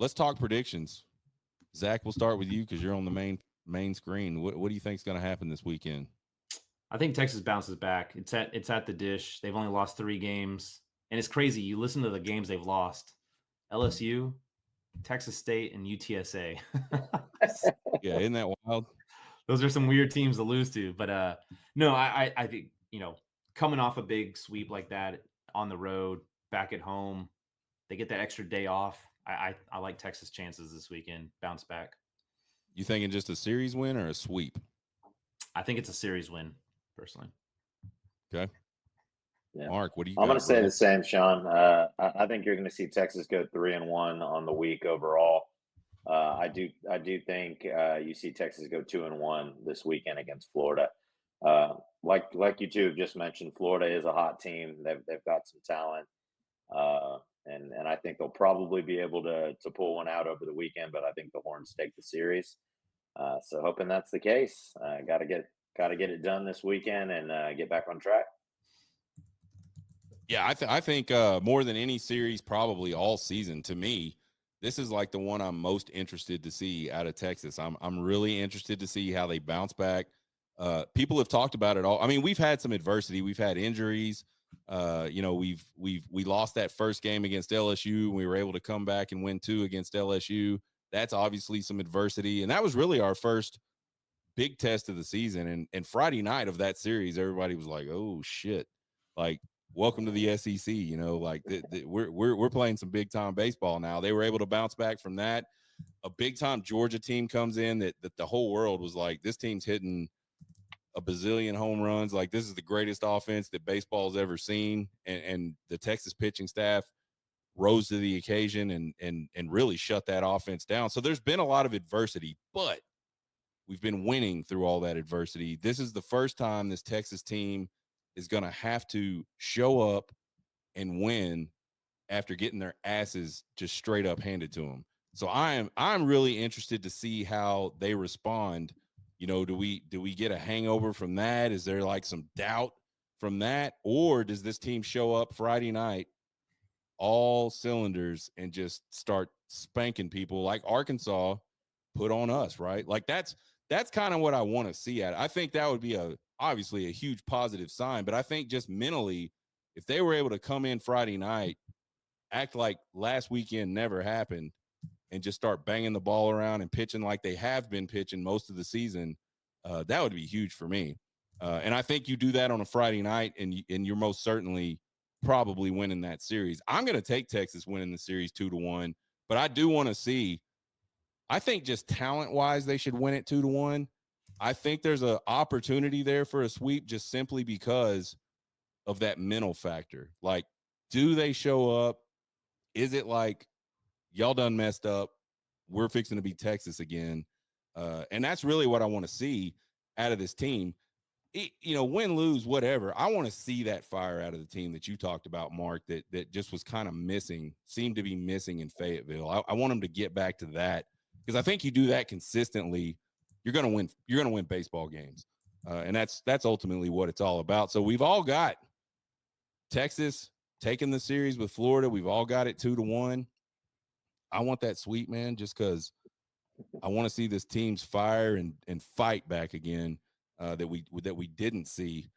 let's talk predictions. Zach, we'll start with you because you're on the main screen. What do you think is going to happen this weekend? I think Texas bounces back. It's at the Dish. They've only lost 3 games, and it's crazy. You listen to the games they've lost: LSU, Texas State, and UTSA. Yeah, isn't that wild? Those are some weird teams to lose to. But no, I think coming off a big sweep like that on the road, back at home, they get that extra day off. I like Texas chances this weekend. Bounce back. You thinking just a series win or a sweep? I think it's a series win, personally. Okay. Yeah. Mark, what do you I'm going got, to say bro? the same, Sean. I think you're going to see Texas go 3-1 on the week overall. I do think you see Texas go 2-1 this weekend against Florida. Like you two have just mentioned, Florida is a hot team. They've got some talent, and I think they'll probably be able to pull one out over the weekend. But I think the Horns take the series. So hoping that's the case. Got to get it done this weekend and get back on track. Yeah, I think more than any series, probably all season, to me, this is like the one I'm most interested to see out of Texas. I'm really interested to see how they bounce back. People have talked about it all. I mean, we've had some adversity. We've had injuries. We lost that first game against LSU. And we were able to come back and win 2 against LSU. That's obviously some adversity, and that was really our first big test of the season. And Friday night of that series, everybody was like, "Oh shit!" Like, welcome to the SEC. Like we're playing some big time baseball now. They were able to bounce back from that. A big time Georgia team comes in that the whole world was like, this team's hitting a bazillion home runs. Like, this is the greatest offense that baseball's ever seen. And the Texas pitching staff rose to the occasion and really shut that offense down. So there's been a lot of adversity, but we've been winning through all that adversity. This is the first time this Texas team is going to have to show up and win after getting their asses just straight up handed to them. So I'm really interested to see how they respond. Do we get a hangover from that? Is there like some doubt from that, or does this team show up Friday night all cylinders and just start spanking people like Arkansas put on us, right? Like that's kind of what I want to see at. I think that would be obviously a huge positive sign, but I think just mentally, if they were able to come in Friday night, act like last weekend never happened, and just start banging the ball around and pitching like they have been pitching most of the season, that would be huge for me. And I think you do that on a Friday night, and you're most certainly probably winning that series. I'm going to take Texas winning the series 2-1, but I do want to see. I think just talent-wise, they should win it 2-1. I think there's an opportunity there for a sweep just simply because of that mental factor. Like, do they show up? Is it like, y'all done messed up, we're fixing to be Texas again? And that's really what I want to see out of this team. Win, lose, whatever. I want to see that fire out of the team that you talked about, Mark, that just was kind of missing, seemed to be missing in Fayetteville. I want them to get back to that, because I think you do that consistently, you're going to win. You're going to win baseball games, and that's ultimately what it's all about. So we've all got Texas taking the series with Florida. We've all got it 2-1. I want that sweep, man, just because I want to see this team's fire and fight back again that we didn't see